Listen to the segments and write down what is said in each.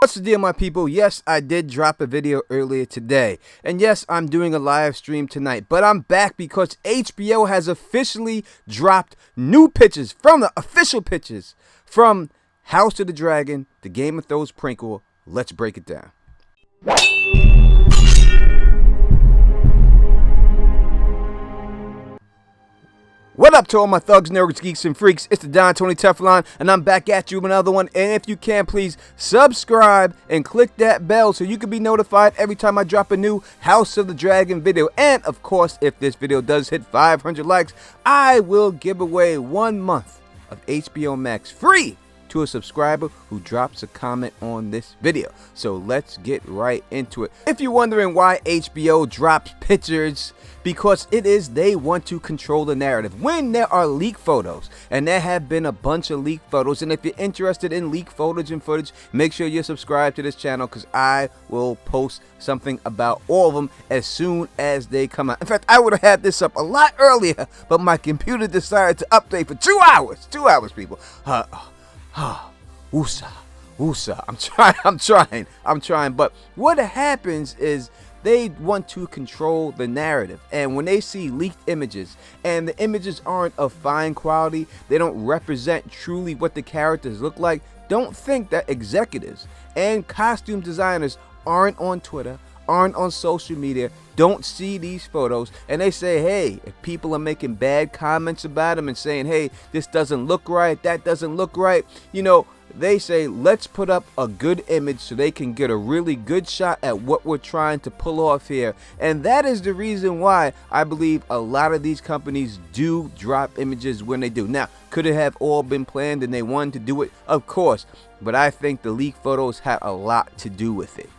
What's the deal, my people? Yes, I did drop a video earlier today. And yes, I'm doing a live stream tonight. But I'm back because HBO has officially dropped new pictures from the official pictures from House of the Dragon, the Game of Thrones prequel. Let's break it down. What up to all my thugs, nerds, geeks, and freaks? It's the Don Tony Teflon, and I'm back at you with another one. And if you can, please subscribe and click that bell so you can be notified every time I drop a new House of the Dragon video. And of course, if this video does hit 500 likes, I will give away 1 month of HBO Max free to a subscriber who drops a comment on this video. So let's get right into it. If you're wondering why HBO drops pictures, because they want to control the narrative. When there are leak photos, and there have been a bunch of leak photos, and if you're interested in leak photos and footage, make sure you're subscribed to this channel because I will post something about all of them as soon as they come out. In fact, I would have had this up a lot earlier, but my computer decided to update for 2 hours. 2 hours, people. Woosah. I'm trying. But what happens is they want to control the narrative. And when they see leaked images, and the images aren't of fine quality, they don't represent truly what the characters look like, don't think that executives and costume designers aren't on Twitter, aren't on social media, don't see these photos, and they say, hey, if people are making bad comments about them and saying, hey, this doesn't look right, that doesn't look right, they say, let's put up a good image so they can get a really good shot at what we're trying to pull off here. And that is the reason why I believe a lot of these companies do drop images when they do. Now, could it have all been planned and they wanted to do it? Of course. But I think the leaked photos had a lot to do with it.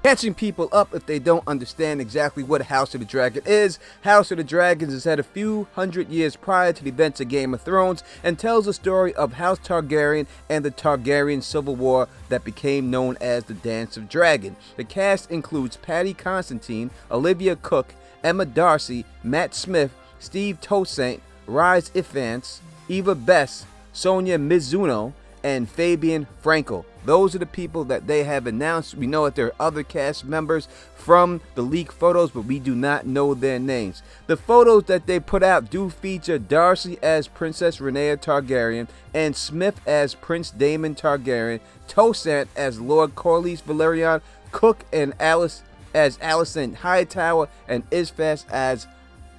Catching people up if they don't understand exactly what House of the Dragon is. House of the Dragons is set a few hundred years prior to the events of Game of Thrones and tells the story of House Targaryen and the Targaryen Civil War that became known as the Dance of Dragon. The cast includes Paddy Considine, Olivia Cook, Emma Darcy, Matt Smith, Steve Toussaint, Rhys Ifans, Eva Bess, Sonia Mizuno, and Fabian Frankel. Those are the people that they have announced. We know that there are other cast members from the leaked photos, but we do not know their names. The photos that they put out do feature Darcy as Princess Rhaenyra Targaryen and Smith as Prince Daemon Targaryen, Toussaint as Lord Corlys Velaryon, Cook and Alice as Alicent Hightower, and Isfas as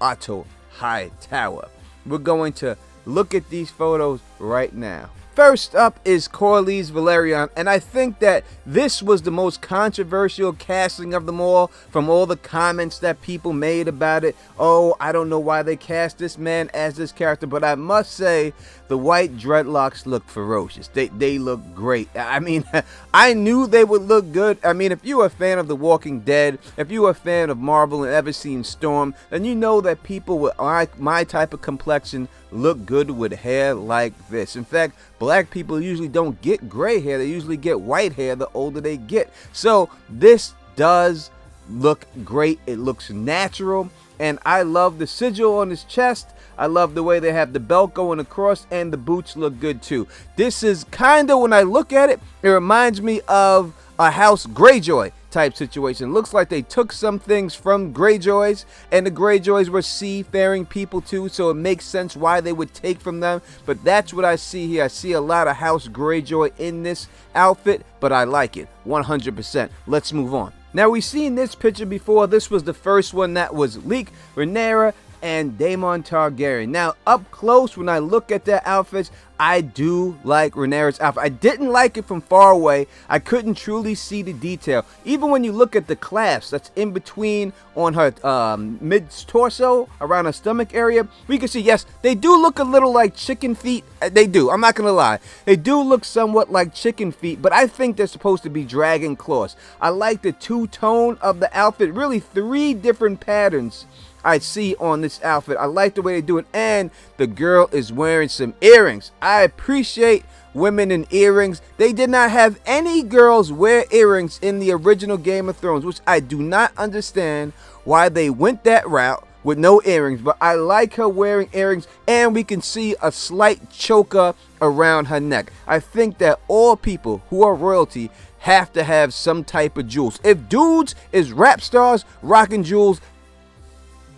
Otto Hightower. We're going to look at these photos right now. First up is Corlys Velaryon, and I think that this was the most controversial casting of them all from all the comments that people made about it. Oh, I don't know why they cast this man as this character, but I must say the white dreadlocks look ferocious. They look great. I mean, I knew they would look good. I mean, if you're a fan of The Walking Dead, if you're a fan of Marvel and ever seen Storm, then you know that people with my type of complexion look good with hair like this. In fact, black people usually don't get gray hair. They usually get white hair the older they get. So this does look great. It looks natural. And I love the sigil on his chest. I love the way they have the belt going across, and the boots look good too. This is kind of, when I look at it, it reminds me of a House Greyjoy type situation. Looks like they took some things from Greyjoys, and the Greyjoys were seafaring people too, so it makes sense why they would take from them. But that's what I see here. I see a lot of House Greyjoy in this outfit, but I like it 100%. Let's move on. Now, we've seen this picture before. This was the first one that was leaked. Rhaenyra and Daemon Targaryen. Now, up close, when I look at their outfits, I do like Rhaenyra's outfit. I didn't like it from far away. I couldn't truly see the detail. Even when you look at the clasp that's in between on her mid-torso, around her stomach area, we can see, yes, they do look a little like chicken feet. They do. I'm not going to lie. They do look somewhat like chicken feet, but I think they're supposed to be dragon claws. I like the two-tone of the outfit. Really, 3 different patterns I see on this outfit. I like the way they do it, and the girl is wearing some earrings. I appreciate women in earrings. They did not have any girls wear earrings in the original Game of Thrones, which I do not understand why they went that route. with no earrings, but I like her wearing earrings, and we can see a slight choker around her neck. I think that all people who are royalty have to have some type of jewels. If dudes is rap stars rocking jewels,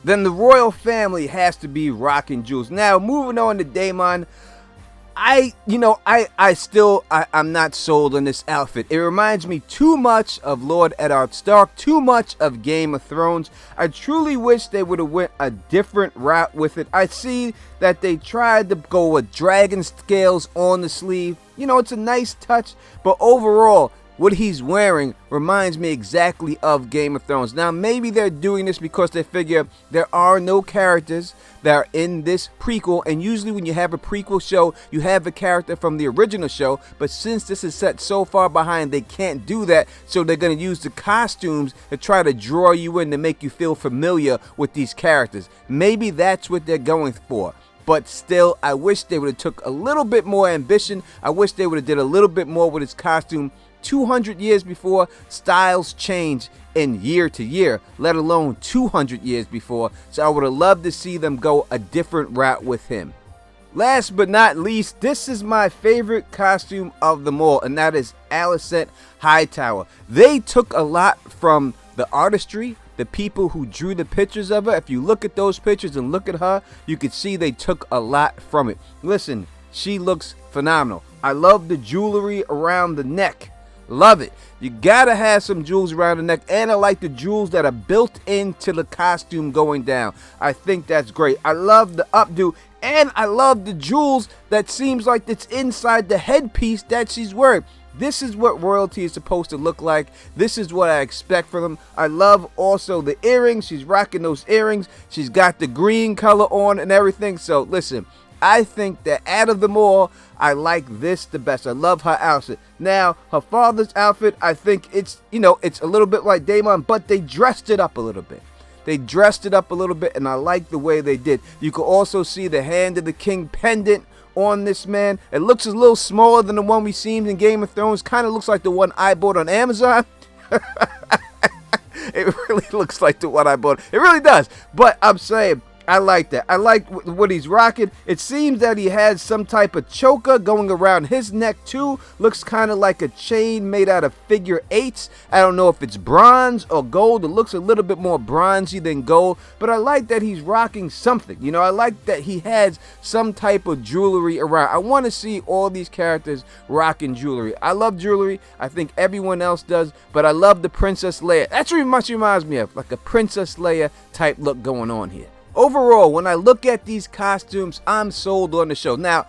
then the royal family has to be rocking jewels. Now, moving on to Daemon, I'm not sold on this outfit. It reminds me too much of Lord Eddard Stark, too much of Game of Thrones. I truly wish they would have went a different route with it. I see that they tried to go with dragon scales on the sleeve. It's a nice touch, but overall, what he's wearing reminds me exactly of Game of Thrones. Now, maybe they're doing this because they figure there are no characters that are in this prequel, and usually when you have a prequel show, you have a character from the original show, but since this is set so far behind, they can't do that, so they're going to use the costumes to try to draw you in to make you feel familiar with these characters. Maybe that's what they're going for. But still, I wish they would have took a little bit more ambition. I wish they would have did a little bit more with his costume. 200 years before, styles change in year to year, let alone 200 years before. So I would have loved to see them go a different route with him. Last but not least, this is my favorite costume of them all, and that is Alicent Hightower. They took a lot from the artistry, the people who drew the pictures of her. If you look at those pictures and look at her, you can see they took a lot from it. Listen, she looks phenomenal. I love the jewelry around the neck. Love it. You gotta have some jewels around the neck, and I like the jewels that are built into the costume going down. I think that's great. I love the updo, and I love the jewels that seems like it's inside the headpiece that she's wearing. This is what royalty is supposed to look like. This is what I expect from them. I love also the earrings. She's rocking those earrings. She's got the green color on and everything. So listen, I think that out of them all, I like this the best. I love her outfit. Now, her father's outfit, I think it's a little bit like Daemon, but they dressed it up a little bit. They dressed it up a little bit, and I like the way they did. You can also see the Hand of the King pendant on this man. It looks a little smaller than the one we seen in Game of Thrones. Kind of looks like the one I bought on Amazon. It really looks like the one I bought. It really does. But I'm saying, I like that. I like what he's rocking. It seems that he has some type of choker going around his neck too. Looks kind of like a chain made out of figure eights. I don't know if it's bronze or gold. It looks a little bit more bronzy than gold. But I like that he's rocking something. I like that he has some type of jewelry around. I want to see all these characters rocking jewelry. I love jewelry. I think everyone else does. But I love the Princess Leia. That's what much reminds me of. Like a Princess Leia type look going on here. Overall, when I look at these costumes, I'm sold on the show. Now,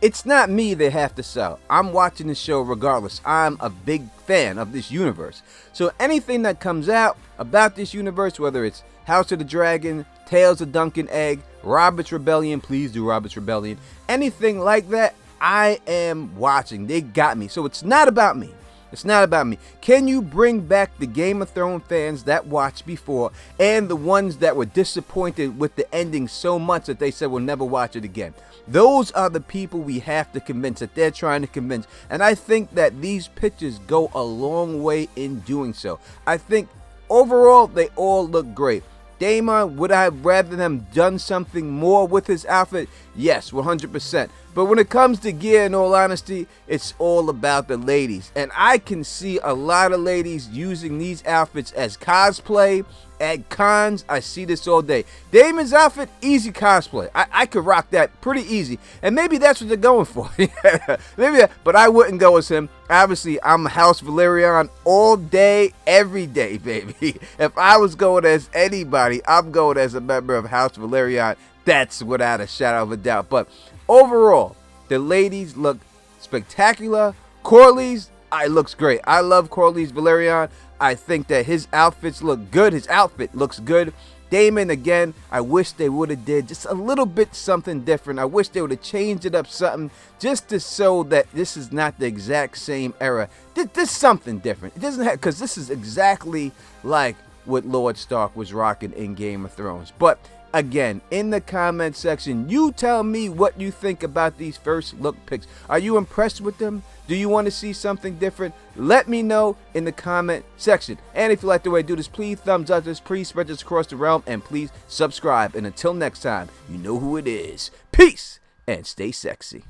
it's not me they have to sell. I'm watching the show regardless. I'm a big fan of this universe. So anything that comes out about this universe, whether it's House of the Dragon, Tales of Dunkin' Egg, Robert's Rebellion, please do Robert's Rebellion, anything like that, I am watching. They got me. So it's not about me. It's not about me. Can you bring back the Game of Thrones fans that watched before and the ones that were disappointed with the ending so much that they said we'll never watch it again? Those are the people we have to convince, that they're trying to convince. And I think that these pictures go a long way in doing so. I think overall they all look great. Daemon, would I have rather them done something more with his outfit? Yes, 100%. But when it comes to gear, in all honesty, it's all about the ladies. And I can see a lot of ladies using these outfits as cosplay at cons. I see this all day. Daemon's outfit, easy cosplay. I could rock that pretty easy. And maybe that's what they're going for. But I wouldn't go as him. Obviously, I'm House Velaryon all day, every day, baby. If I was going as anybody, I'm going as a member of House Velaryon. That's without a shadow of a doubt. But overall, the ladies look spectacular. Corlys, looks great. I love Corlys Velaryon. I think that his outfits look good. His outfit looks good. Daemon, again, I wish they would have did just a little bit something different. I wish they would have changed it up something just to show that this is not the exact same era. This something different. It doesn't have, because this is exactly like what Lord Stark was rocking in Game of Thrones. But again, in the comment section, you tell me what you think about these first look picks. Are you impressed with them? Do you want to see something different? Let me know in the comment section. And if you like the way I do this, please thumbs up this, please spread this across the realm, and please subscribe. And until next time, you know who it is. Peace and stay sexy.